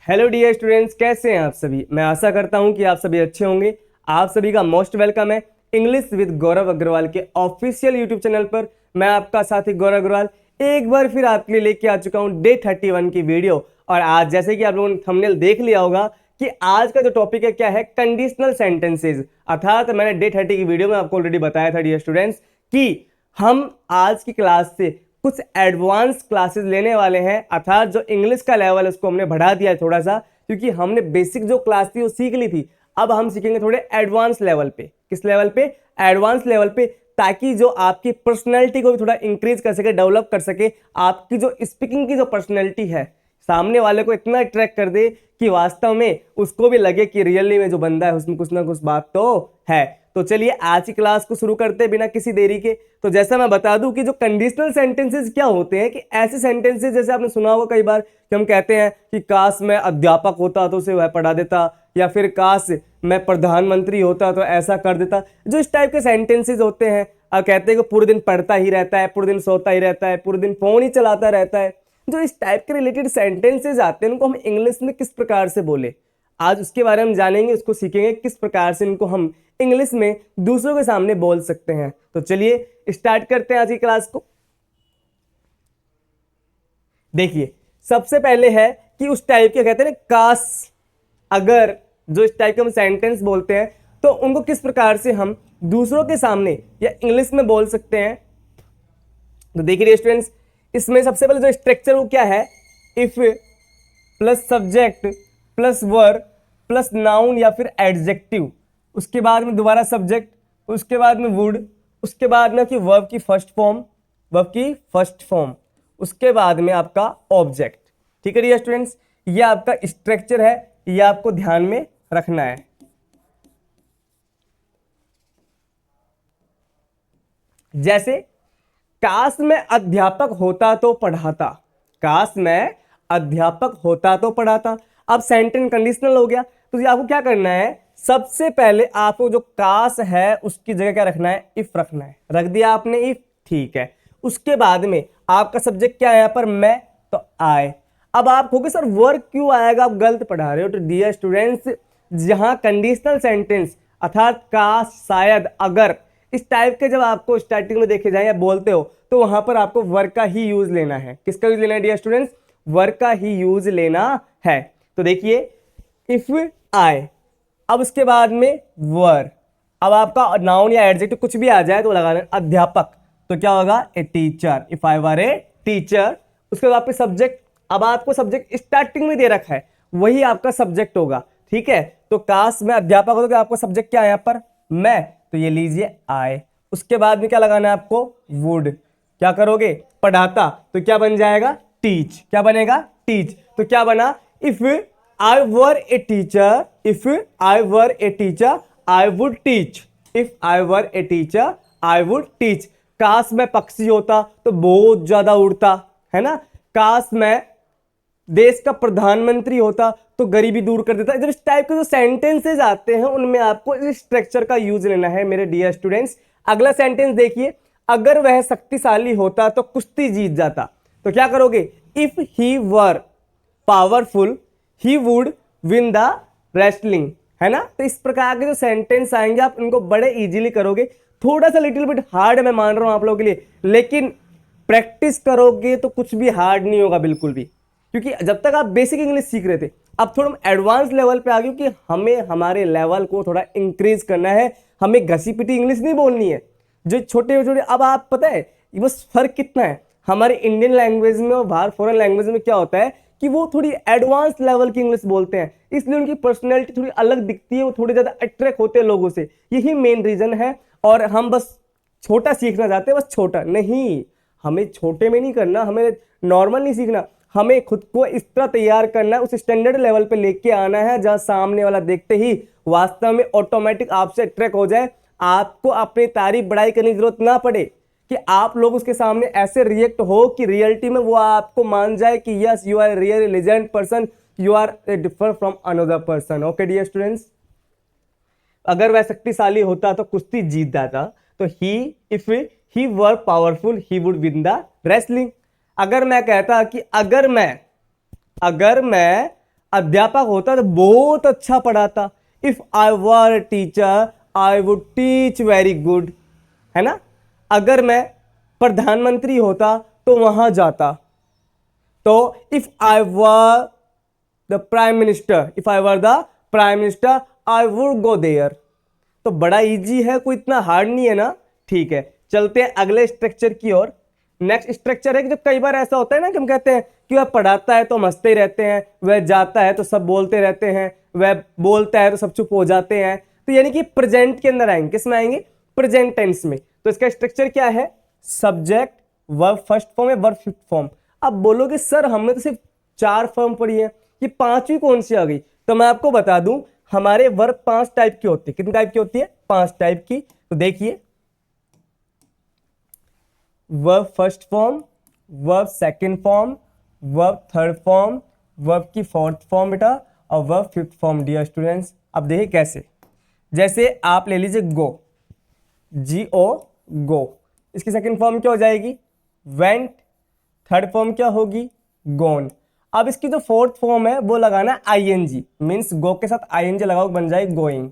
Hello dear students, कैसे हैं आप सभी। मैं आशा करता हूं कि आप सभी अच्छे होंगे। आप सभी का मोस्ट वेलकम है इंग्लिश विद गौरव अग्रवाल के ऑफिशियल यूट्यूब चैनल पर। मैं आपका साथी गौरव अग्रवाल एक बार फिर आपके लिए लेके आ चुका हूं डे 31 की वीडियो। और आज जैसे कि आप लोगों ने थंबनेल देख लिया होगा कि आज का जो टॉपिक है क्या है, कंडीशनल सेंटेंसेज। अर्थात मैंने डे 30 की वीडियो में आपको ऑलरेडी बताया था डियर स्टूडेंट्स कि हम आज की क्लास से कुछ एडवांस क्लासेस लेने वाले हैं। अर्थात जो इंग्लिश का लेवल है उसको हमने बढ़ा दिया है थोड़ा सा, क्योंकि हमने बेसिक जो क्लास थी वो सीख ली थी। अब हम सीखेंगे थोड़े एडवांस लेवल पे। किस लेवल पे? एडवांस लेवल पे, ताकि जो आपकी पर्सनैलिटी को भी थोड़ा इंक्रीज कर सके, डेवलप कर सके। आपकी जो स्पीकिंग की जो पर्सनैलिटी है सामने वाले को इतना अट्रैक्ट कर दे कि वास्तव में उसको भी लगे कि रियली में जो बंदा है उसमें कुछ ना कुछ बात तो है। तो चलिए आज की क्लास को शुरू करते हैं बिना किसी देरी के। तो जैसा मैं बता दूं कि जो कंडीशनल सेंटेंसेस क्या होते हैं, कि ऐसे सेंटेंसेस जैसे आपने सुना होगा कई बार कि हम कहते हैं कि काश मैं अध्यापक होता तो उसे वह पढ़ा देता, या फिर काश मैं प्रधानमंत्री होता तो ऐसा कर देता। जो इस टाइप के सेंटेंसेस होते हैं, अब कहते हैं कि पूरे दिन पढ़ता ही रहता है, पूरे दिन सोता ही रहता है, पूरे दिन फोन ही चलाता रहता है। जो इस टाइप के रिलेटेड सेंटेंसेस आते हैं उनको हम इंग्लिश में किस प्रकार से बोले, आज उसके बारे में जानेंगे, उसको सीखेंगे किस प्रकार से इनको हम इंग्लिश में दूसरों के सामने बोल सकते हैं। तो चलिए स्टार्ट करते हैं आज की क्लास को। देखिए सबसे पहले है कि उस टाइप के कहते हैं ना काश अगर, जो इस टाइप के हम सेंटेंस बोलते हैं तो उनको किस प्रकार से हम दूसरों के सामने या इंग्लिश में बोल सकते हैं। तो देखिए स्टूडेंट्स, इसमें सबसे पहले जो स्ट्रक्चर वो क्या है, if plus subject plus verb plus noun या फिर एडजेक्टिव, उसके बाद में दोबारा सब्जेक्ट, उसके बाद में वुड, उसके बाद में कि वर्ब की फर्स्ट फॉर्म, उसके बाद में आपका ऑब्जेक्ट। ठीक है डियर स्टूडेंट्स, ये आपका स्ट्रक्चर है, ये आपको ध्यान में रखना है। जैसे काश मैं अध्यापक होता तो पढ़ाता, काश मैं अध्यापक होता तो पढ़ाता। अब सेंटेंस कंडीशनल हो गया, तो ये आपको क्या करना है, सबसे पहले आपको जो काश है उसकी जगह क्या रखना है, इफ रखना है। रख दिया आपने इफ, ठीक है। उसके बाद में आपका सब्जेक्ट क्या है यहाँ पर, मैं, तो आए। अब आप कहोगे सर वर्ब क्यों आएगा, आप गलत पढ़ा रहे हो। तो डियर स्टूडेंट्स, जहां कंडीशनल सेंटेंस अर्थात काश, शायद, अगर, इस टाइप के जब आपको स्टार्टिंग में देखे जाए या बोलते हो तो वहां पर आपको वर्ब का ही यूज लेना है। किसका यूज लेना है डियर स्टूडेंट्स, वर्ब का ही यूज लेना है। तो देखिए इफ आए, अब उसके बाद में वर्ब, अब आपका नाउन या एडजेक्टिव कुछ भी आ जाए तो लगाना है अध्यापक, तो क्या होगा, a teacher, if I were a teacher. उसके बाद पे सब्जेक्ट, अब आपको सब्जेक्ट स्टार्टिंग में दे रखा है वही आपका सब्जेक्ट होगा। ठीक है, तो काश मैं अध्यापक हो तो आपका सब्जेक्ट क्या है यहाँ पर, मैं, तो ये लीजिए आए। उसके बाद में क्या लगाना है आपको, वुड, क्या करोगे, पढ़ाता, तो क्या बन जाएगा, टीच, क्या बनेगा, टीच। तो क्या बना, if I were a teacher, if I were a teacher I would teach, if I were a teacher I would teach. काश मैं पक्षी होता तो बहुत ज्यादा उड़ता, है ना। काश मैं देश का प्रधानमंत्री होता तो गरीबी दूर कर देता। जब इस टाइप के जो सेंटेंसेज आते हैं उनमें आपको इस स्ट्रक्चर का यूज लेना है मेरे डियर स्टूडेंट्स। अगला सेंटेंस देखिए, अगर वह शक्तिशाली होता तो कुश्ती जीत जाता, तो क्या करोगे, if he were powerful he would win the wrestling, है ना। तो इस प्रकार के जो सेंटेंस आएंगे आप इनको बड़े इजीली करोगे। थोड़ा सा लिटिल बिट हार्ड मैं मान रहा हूं आप लोगों के लिए, लेकिन प्रैक्टिस करोगे तो कुछ भी हार्ड नहीं होगा बिल्कुल भी, क्योंकि जब तक आप बेसिक इंग्लिश सीख रहे थे, अब थोड़ा हम एडवांस लेवल पे आ गए कि हमें हमारे लेवल को थोड़ा इंक्रीज करना है। हमें घसी पिटी इंग्लिश नहीं बोलनी है जो छोटे छोटे। अब आप पता है बस फर्क कितना है हमारे इंडियन लैंग्वेज में और बाहर फॉरेन लैंग्वेज में, क्या होता है कि वो थोड़ी एडवांस लेवल की इंग्लिश बोलते हैं, इसलिए उनकी पर्सनैलिटी थोड़ी अलग दिखती है, वो थोड़े ज्यादा अट्रैक्ट होते हैं लोगों से, यही मेन रीजन है। और हम बस छोटा सीखना चाहते हैं, बस छोटा नहीं, हमें छोटे में नहीं करना, हमें नॉर्मल नहीं सीखना, हमें खुद को इस तरह तैयार करना है, उस स्टैंडर्ड लेवल पे लेके आना है जहां सामने वाला देखते ही वास्तव में ऑटोमेटिक आपसे अट्रैक्ट हो जाए। आपको अपनी तारीफ बढ़ाई करने की जरूरत ना पड़े, कि आप लोग उसके सामने ऐसे रिएक्ट हो कि रियलिटी में वो आपको मान जाए कि yes you are real legend person, you are differ from another person. Okay dear students, अगर वह शक्तिशाली होता तो कुश्ती जीत जाता, तो ही if he were powerful he would win the wrestling. अगर मैं कहता कि अगर मैं अध्यापक होता तो बहुत अच्छा पढ़ाता। If I were teacher I would teach very good, है ना। अगर मैं प्रधानमंत्री होता तो वहां जाता। तो if I were the prime minister, if I were the prime minister I would go there. तो बड़ा इजी है, कोई इतना हार्ड नहीं है ना। ठीक है, चलते हैं अगले स्ट्रक्चर की ओर। नेक्स्ट स्ट्रक्चर है कि जब कई बार ऐसा होता है ना कि हम कहते हैं कि वह पढ़ाता है तो हम हंसते ही रहते हैं, वह जाता है तो सब बोलते रहते हैं, वह बोलता है तो सब चुप हो जाते हैं। तो यानी कि प्रेजेंट के अंदर आएंगे, किस में आएंगे? प्रेजेंट टेंस में। तो इसका स्ट्रक्चर क्या है? सब्जेक्ट, वर्ब फर्स्ट फॉर्म है, वर्ब फिफ्थ फॉर्म। अब बोलोगे सर हमने तो सिर्फ 4 फॉर्म पढ़ी है, ये 5वीं कौन सी आ गई? तो मैं आपको बता दूं, हमारे वर्ब 5 टाइप की होती है। कितनी टाइप की होती है? 5 टाइप की। तो देखिए, verb first form, verb second form, verb थर्ड फॉर्म, वर्ब की फोर्थ फॉर्म बेटा, और verb fifth form dear students. अब देखिए कैसे, जैसे आप ले लीजिए गो, GO गो, इसकी सेकंड फॉर्म क्या हो जाएगी? वेंट। थर्ड फॉर्म क्या होगी? गोन। अब इसकी जो फोर्थ फॉर्म है वो लगाना ING, मीन्स गो के साथ ING लगाओ, बन जाए गोइंग।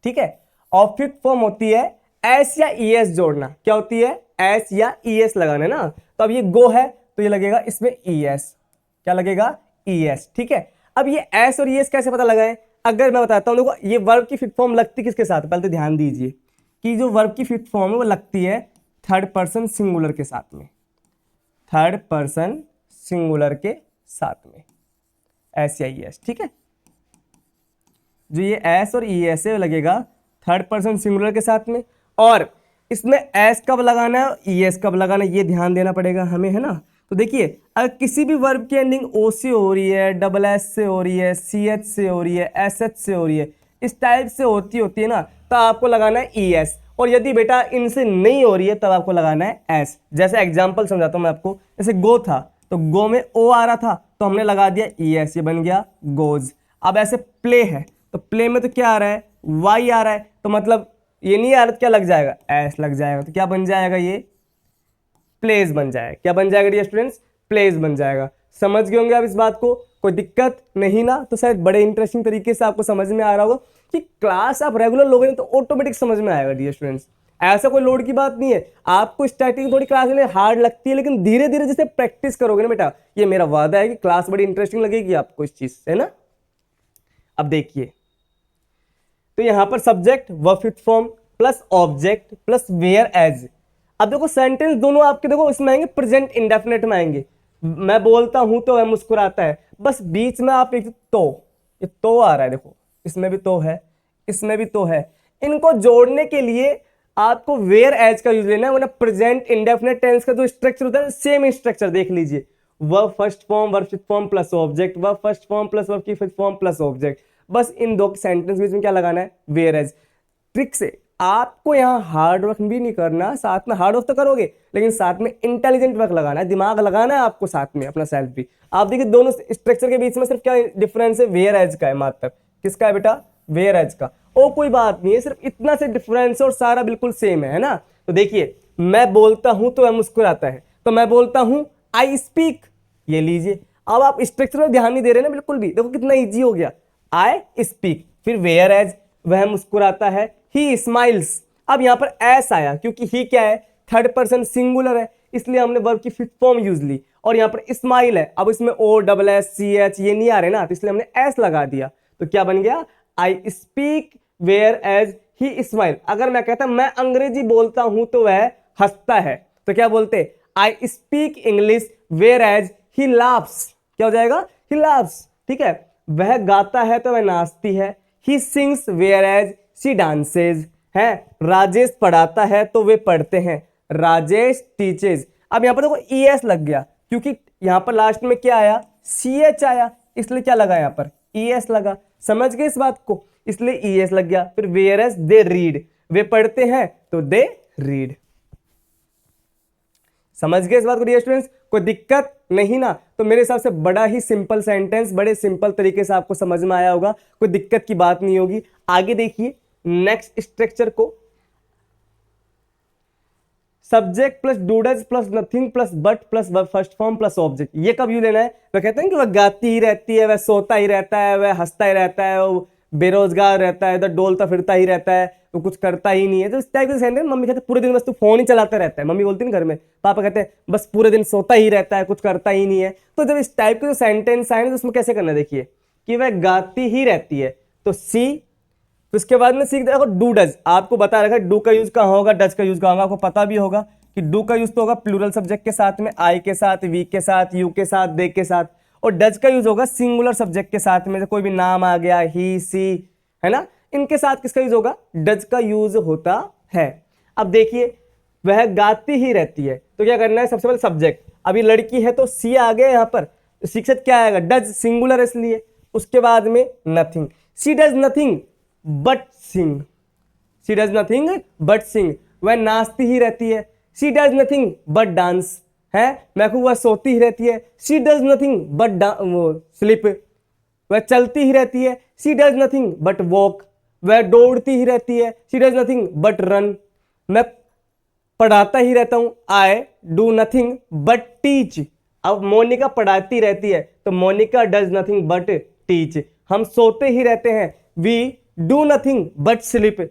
ठीक है। और फिफ्थ फॉर्म होती है एस या ES जोड़ना। क्या होती है? एस या ES लगाना है ना। तो अब ये गो है तो ये लगेगा इसमें ES। क्या लगेगा? ES। ठीक है। अब ये एस और ES कैसे पता लगाएं? अगर मैं बताता हूं, देखो ये वर्ब की फिफ्थ फॉर्म लगती किसके साथ? पहले तो ध्यान दीजिए कि जो वर्ब की फिफ्थ फॉर्म है वो लगती है थर्ड पर्सन सिंगुलर के साथ में। थर्ड पर्सन सिंगुलर के साथ में एस या ES। ठीक है। जो ये एस और ES है वो लगेगा थर्ड पर्सन सिंगुलर के साथ में। और इसमें एस कब लगाना है और ES कब लगाना है ये ध्यान देना पड़ेगा हमें, है ना। तो देखिए, अगर किसी भी वर्ब की एंडिंग ओ से हो रही है, डबल एस से हो रही है, CH से हो रही है, SH से हो रही है, इस टाइप से होती है ना, तो आपको लगाना है ES। और यदि बेटा इनसे नहीं हो रही है तब आपको लगाना है S। जैसे एग्जाम्पल समझाता हूं मैं आपको, जैसे गो था तो गो में ओ आ रहा था तो हमने लगा दिया ES, ये बन गया गोज। अब ऐसे प्ले है तो प्ले में तो क्या आ रहा है? Y आ रहा है, तो मतलब ये नहीं आ रहा, क्या लग जाएगा? S लग जाएगा। तो क्या बन जाएगा? ये प्लेस बन जाएगा। क्या बन जाएगा डियर स्टूडेंट्स? प्लेस बन जाएगा। समझ गए होंगे आप इस बात को? कोई दिक्कत नहीं ना? तो शायद बड़े इंटरेस्टिंग तरीके से आपको समझ में आ रहा होगा कि क्लास आप रेगुलर लोगे ना तो ऑटोमेटिक समझ में आएगा डियर स्टूडेंट्स। ऐसा कोई लोड की बात नहीं है। आपको स्टार्टिंग थोड़ी क्लास में हार्ड लगती है, लेकिन धीरे धीरे जैसे प्रैक्टिस करोगे ना बेटा, ये मेरा वादा है कि क्लास बड़ी इंटरेस्टिंग लगेगी आपको इस चीज से, है ना। अब देखिए, तो यहां पर subject, verb fifth form plus object plus whereas. अब देखो सेंटेंस दोनों आपके देखो इसमें आएंगे प्रेजेंट इंडेफिनेट में आएंगे। मैं बोलता हूं तो वह मुस्कुराता है, बस बीच में आप एक तो, ये तो आ रहा है, देखो इसमें भी तो है, इसमें भी तो है। इनको जोड़ने के लिए आपको वेयर एज का यूज लेना है, वरना प्रेजेंट इंडेफिनेट टेंस का जो स्ट्रक्चर होता है सेम स्ट्रक्चर देख लीजिए। Verb first form, verb fifth form plus object, verb first form plus verb की फिफ्थ फॉर्म प्लस ऑब्जेक्ट। बस इन दो सेंटेंस बीच में क्या लगाना है? Where as. ट्रिक से आपको यहां हार्ड वर्क भी नहीं करना, साथ में हार्ड वर्क तो करोगे लेकिन साथ में इंटेलिजेंट वर्क लगाना है, दिमाग लगाना है आपको साथ में, अपना सेल्फ भी। आप देखिए दोनों स्ट्रक्चर के बीच में सिर्फ क्या डिफरेंस है? वेयर एज का है मात्र। किसका है बेटा? वेयर एज का। और कोई बात नहीं है, सिर्फ इतना से डिफरेंस और सारा बिल्कुल सेम है ना। तो देखिए, मैं बोलता हूं तो वह मुस्कुराता है, तो मैं बोलता हूं आई स्पीक, ये लीजिए। अब आप स्ट्रक्चर पर ध्यान नहीं दे रहे ना बिल्कुल भी, देखो कितना इजी हो गया। आई स्पीक, फिर वेयर एज, वह मुस्कुराता है, ही स्माइल्स। अब यहां पर एस आया क्योंकि ही क्या है? थर्ड पर्सन सिंगुलर है, इसलिए हमने वर्ब की फिफ्थ फॉर्म यूज ली। और यहां पर स्माइल है, अब इसमें ओ डबल एस CH ये नहीं आ रहे ना, तो इसलिए हमने एस लगा दिया। तो क्या बन गया? I speak whereas he smile. अगर मैं कहता मैं अंग्रेजी बोलता हूं तो वह हंसता है, तो क्या बोलते? I speak English whereas he laughs. क्या हो जाएगा? He laughs. ठीक है। वह गाता है तो वह नाचती है, he sings whereas she dances है। राजेश पढ़ाता है तो वे पढ़ते हैं, राजेश टीचेज। अब यहां पर देखो ES लग गया क्योंकि यहां पर लास्ट में क्या आया? CH आया, इसलिए क्या लगा? यहां पर ES लगा। समझ गए इस बात को? इसलिए ES लग गया। फिर वेयर एज दे रीड, वे पढ़ते हैं तो दे रीड। समझ गए इस बात को डियर स्टूडेंट्स? कोई दिक्कत नहीं ना? तो मेरे हिसाब से बड़ा ही सिंपल सेंटेंस, बड़े सिंपल तरीके से आपको समझ में आया होगा, कोई दिक्कत की बात नहीं होगी। आगे देखिए नेक्स्ट स्ट्रक्चर को, subject plus does plus nothing plus but plus first form plus object, ये कब यूज लेना है? वह कहते हैं कि वह गाती ही रहती है, वह सोता ही रहता है, वह हंसता ही रहता है, वो बेरोजगार रहता है, इधर डोलता फिरता ही रहता है, वो कुछ करता ही नहीं है। तो इस टाइप के सेंटेंस मम्मी कहते हैं पूरे दिन बस तू फोन ही चलाता रहता है, मम्मी बोलती है घर में, पापा कहते हैं बस पूरे दिन सोता ही रहता है, कुछ करता ही नहीं है। तो जब इस टाइप के जो सेंटेंस आए तो उसमें कैसे करना है, देखिए कि वह गाती ही रहती है, तो सी, तो इसके बाद में सीख देखो डू डज, आपको बता रखा है डू का यूज कहाँ होगा, डज का यूज कहाँ होगा, आपको पता भी होगा कि डू का यूज तो होगा प्लूरल सब्जेक्ट के साथ में, आई के साथ, वी के साथ, यू के साथ, दे के साथ, और डज का यूज होगा सिंगुलर सब्जेक्ट के साथ में, कोई भी नाम आ गया, ही, सी, है ना, इनके साथ किसका यूज होगा, डज का यूज होता है। अब देखिए वह गाती ही रहती है, तो क्या करना है, सबसे पहले सब्जेक्ट, अभी लड़की है तो सी आ गया यहां पर, शिक्षक क्या आएगा, डज, सिंगुलर इसलिए, उसके बाद में nothing, she does nothing but sing, she does nothing but sing, वह नाचती ही रहती है, she does nothing but dance, है महबूब वह सोती ही रहती है, she does nothing but sleep, वह चलती ही रहती है, she does nothing but walk, वह दौड़ती ही रहती है, she does nothing but run, मैं पढ़ाता ही रहता हूं, I do nothing but teach, अब मोनिका पढ़ाती रहती है तो Monica does nothing but teach, हम सोते ही रहते हैं, we do nothing but sleep.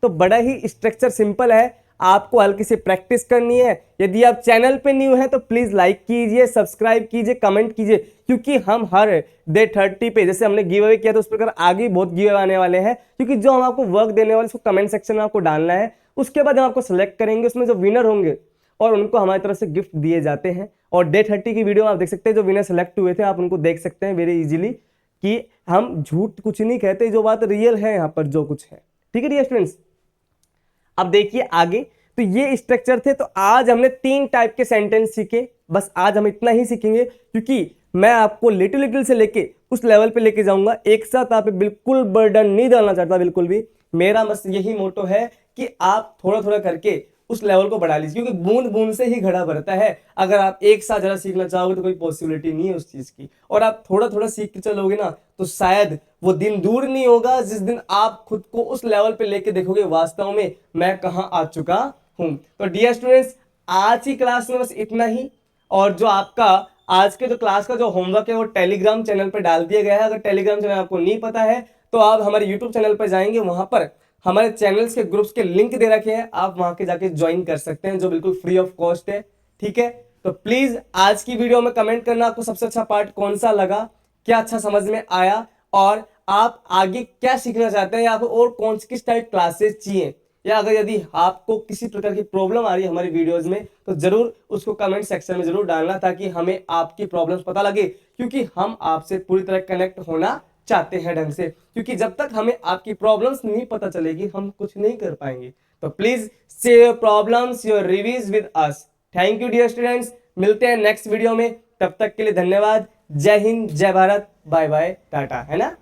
तो बड़ा ही स्ट्रक्चर सिंपल है, आपको हल्की सी प्रैक्टिस करनी है। यदि आप चैनल पे न्यू हैं तो प्लीज लाइक कीजिए, सब्सक्राइब कीजिए, कमेंट कीजिए, क्योंकि हम हर डे 30 पे जैसे हमने गिव अवे किया तो उस प्रकार आगे बहुत गिव अवे आने वाले हैं, क्योंकि जो हम आपको वर्क देने वाले उसको कमेंट सेक्शन में आपको डालना है, उसके बाद हम आपको सेलेक्ट करेंगे, उसमें जो विनर होंगे और उनको हमारी तरफ से गिफ्ट दिए जाते हैं। और डे 30 की वीडियो आप देख सकते हैं, जो विनर सेलेक्ट हुए थे आप उनको देख सकते हैं वेरी इजीली, कि हम झूठ कुछ नहीं कहते, जो बात रियल है यहाँ पर जो कुछ है। ठीक है डियर स्टूडेंट्स, अब देखिए आगे, तो ये स्ट्रक्चर थे। तो आज हमने 3 टाइप के सेंटेंस सीखे, बस आज हम इतना ही सीखेंगे, क्योंकि मैं आपको लिटिल लिटिल से लेके उस लेवल पे लेके जाऊंगा, एक साथ आप पे बिल्कुल बर्डन नहीं डालना चाहता, बिल्कुल भी। मेरा बस यही मोटो है कि आप थोड़ा थोड़ा करके उस लेवल को बढ़ा लीजिए, क्योंकि बूंद बूंद से ही घड़ा भरता है। अगर आप एक साथ जरा सीखना चाहोगे तो कोई पॉसिबिलिटी नहीं है उस चीज की, और आप थोड़ा थोड़ा सीख के चलोगे ना तो शायद वो दिन दूर नहीं होगा जिस दिन आप खुद को उस लेवल पे लेके देखोगे वास्तव में मैं कहाँ आ चुका हूं। तो डियर स्टूडेंट्स, आज की क्लास में बस इतना ही, और जो आपका आज के जो क्लास का जो होमवर्क है वो टेलीग्राम चैनल पर डाल दिया गया है। अगर टेलीग्राम चैनल आपको नहीं पता है तो आप हमारे यूट्यूब चैनल पर जाएंगे, वहां पर हमारे चैनल्स के ग्रुप्स के लिंक दे रखे हैं, आप वहां के जाके ज्वाइन कर सकते हैं, जो बिल्कुल फ्री ऑफ कॉस्ट है। ठीक है, तो प्लीज आज की वीडियो में कमेंट करना आपको सबसे अच्छा पार्ट कौन सा लगा, क्या अच्छा समझ में आया, और आप आगे क्या सीखना चाहते हैं, या आपको और कौन सी किस टाइप क्लासेस चाहिए, या अगर यदि आपको किसी प्रकार की प्रॉब्लम आ रही है हमारी वीडियोस में तो जरूर उसको कमेंट सेक्शन में जरूर डालना, ताकि हमें आपकी प्रॉब्लम्स पता लगे, क्योंकि हम आपसे पूरी तरह कनेक्ट होना चाहते हैं ढंग से, क्योंकि जब तक हमें आपकी प्रॉब्लम्स नहीं पता चलेगी हम कुछ नहीं कर पाएंगे। तो please share your problems, your reviews with us. Thank you dear students, मिलते हैं नेक्स्ट वीडियो में, तब तक के लिए धन्यवाद। जय हिंद, जय भारत, बाय बाय, टाटा, है ना।